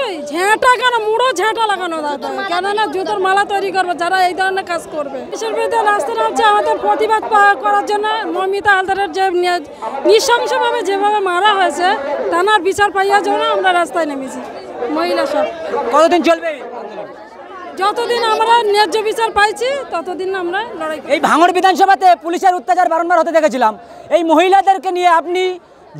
অবশ্যই ঝাঁটা কেন মুড়ো ঝাঁটা লাগানো দরকার, কেননা জুতোর মালা তৈরি করবে যারা এই ধরনের কাজ করবে। দেশের বিরুদ্ধে রাস্তা নামছে আমাদের প্রতিবাদ করার জন্য। মমিতা হালদারের যে নৃশংসভাবে যেভাবে মারা হয়েছে তার বিচার পাইয়ার জন্য আমরা রাস্তায় নেমেছি মহিলা সব। কতদিন চলবে? যতদিন আমরা ন্যায্য বিচার পাইছি ততদিন আমরা লড়াই। এই ভাঙড় বিধানসভাতে পুলিশের অত্যাচার বারংবার হতে দেখেছিলাম। এই মহিলাদেরকে নিয়ে আপনি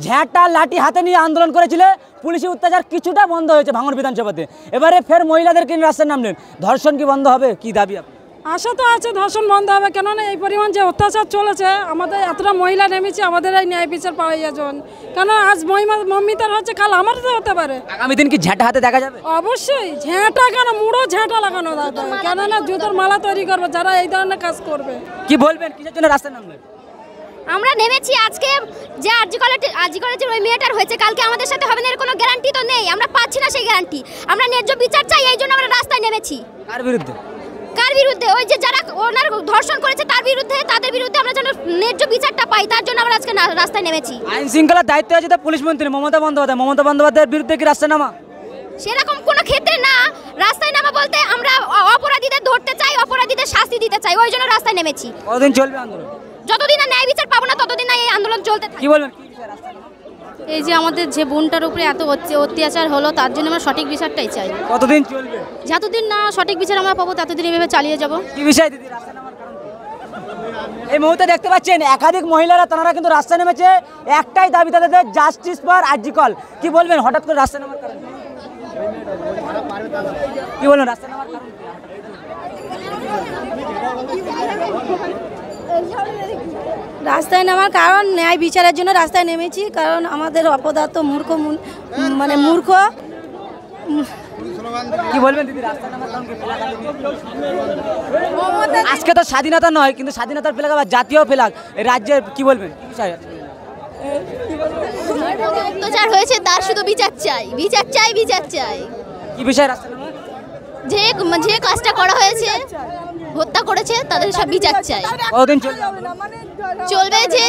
ঝ্যাঁটা লাঠি হাতে নিয়ে আন্দোলন করেছিলেন, পুলিশের অত্যাচার কিছুটা বন্ধ হয়েছে ভাঙড় বিধানসভাতে, এবারে ফের মহিলাদেরকে নিয়ে রাস্তায় নামলেন, ধর্ষণ কি বন্ধ হবে? কি দাবি আপনার? আশা তো আছে ধর্ষণ বন্ধ হবে, কেননা এই পরিমাণ যে অত্যাচার চলেছে আমাদের এতটা মহিলা নেমেছে আমাদের এই ন্যায় বিচার পাওয়ার জন্য। কেন আজ মমিতার হচ্ছে, কাল আমারও তো হতে পারে। আগামী দিন কি ঝ্যাঁটা হাতে দেখা যাবে? অবশ্যই ঝ্যাঁটা কেন মুড়ো ঝ্যাঁটা লাগানো দরকার, কেননা জুতোর মালা তৈরি করবে যারা এই ধরনের কাজ করবে। কি বলবেন, কিসের জন্য রাস্তায় নামলেন? আমরা নেমেছি আজকে যে আরজি কলেজের ওই মেয়েটার হয়েছে, কালকে আমাদের সাথে হবে না এর কোনো গ্যারান্টি তো নেই, আমরা পাচ্ছি না সেই গ্যারান্টি। আমরা ন্যায্য বিচার চাই, এই জন্য আমরা রাস্তায় নেমেছি। কার বিরুদ্ধে? কার বিরুদ্ধে? ওই যে যারা ওনার ধর্ষণ করেছে তার বিরুদ্ধে, তাদের বিরুদ্ধে আমরা যেন ন্যায্য বিচারটা পাই, তার জন্য আমরা আজকে রাস্তায় নেমেছি। আইন শৃঙ্খলার দায়িত্ব আছে তো পুলিশ মন্ত্রী মমতা বন্দ্যোপাধ্যায়ের বিরুদ্ধে কি রাস্তায় নামা? সেরকম কোনো ক্ষেত্রে না, রাস্তায় নামা বলতে আমরা অপরাধীদের ধরতে চাই, অপরাধীদের শাস্তি দিতে চাই, ওই জন্য রাস্তায় নেমেছি। কতদিন চলবে আন্দোলন? যতদিন না ন্যায় বিচার পাবো না ততদিন না এই আন্দোলন চলতে থাকবে। কি বলবেন? এই যে আমাদের যে বোনটার উপরে এত অত্যাচার হলো তার জন্য আমরা সঠিক বিচারটাই চাই। কতদিন চলবে? যতদিন না সঠিক বিচার আমরা পাবো ততদিন এভাবে চালিয়ে যাব। কি বিষয় দিদি রাস্তায় নামার কারণ কি? এই মুহূর্তে দেখতে পাচ্ছেন একাধিক মহিলারা তারা কিন্তু রাস্তায় নেমেছে, একটাই দাবি তাদের, জাস্টিস ফর আরজি কল। কি বলবেন হঠাৎ করে রাস্তায় নামার কারণ কি? বলবেন রাস্তায় নামার কারণ? রাস্তায় নামার কারণ ন্যায় বিচারের জন্য রাস্তায় নেমেছি, কারণ আমাদের অপদার্থ মূর্খ মূর্খ। কি বলবেন দিদি রাস্তায় নামার কারণ কি? আজকে তো স্বাধীনতা নয়, কিন্তু স্বাধীনতার ফ্ল্যাগ আবার জাতীয় ফ্ল্যাগ এই রাজ্যের, কি বলবেন? কি বিষয় আছে? অত্যাচার হয়েছে তার শুধু বিচার চাই, বিচার চাই, বিচার চাই। কি বিষয় রাস্তায় নামা? যে কাজটা করা হয়েছে, হত্যা করেছে, তাদের সব বিচার চাই। কতদিন চলবে? চলবে যে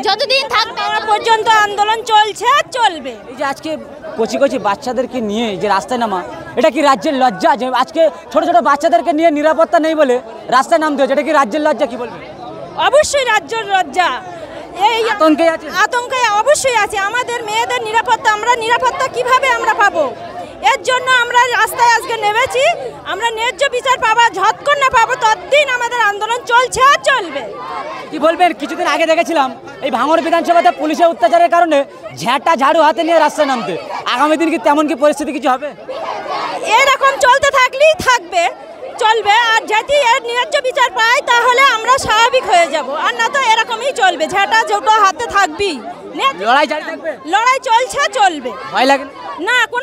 যতদিন থাকবে পর্যন্ত আন্দোলন চলছে আর চলবে। এই যে আজকে কচি কচি বাচ্চাদেরকে নিয়ে যে রাস্তায় নামা, এটা কি রাজ্যের লজ্জা? যে আজকে ছোট ছোট বাচ্চাদেরকে নিয়ে নিরাপত্তা নেই বলে রাস্তায় নামতে হচ্ছে, এটা কি রাজ্যের লজ্জা? কি বলবেন? অবশ্যই রাজ্যের লজ্জা। এই আতঙ্কে আছে, আতঙ্কে অবশ্যই আছে। আমাদের মেয়েদের নিরাপত্তা, আমরা নিরাপত্তা কিভাবে আমরা পাবো? এর জন্য আমরা রাস্তায় আজকে নেমেছি। আমরা ন্যায্য বিচার পাবো, যতক্ষণ না পাবো ততদিন আমাদের আন্দোলন চলছে আর চলবে। কি বলবেন? কিছুদিন আগে দেখেছিলাম এই ভাঙড় বিধানসভাতে পুলিশের অত্যাচারের কারণে ঝ্যাঁটা ঝাড়ু হাতে নিয়ে রাস্তায় নামতে, আগামী দিন কি তেমন কি পরিস্থিতি কিছু হবে? এরকম চলতে থাকলেই থাকবে, চলবে। আর যদি এর ন্যায্য বিচার পাই তাহলে আমরা স্বাভাবিক হয়ে যাব, আর না তো এরকমই চলবে, ঝাঁটা জোটো হাতে থাকবেই। লড়াই জারি থাকবে? লড়াই চলছে, চলবে। ভয় লাগে না? কোনো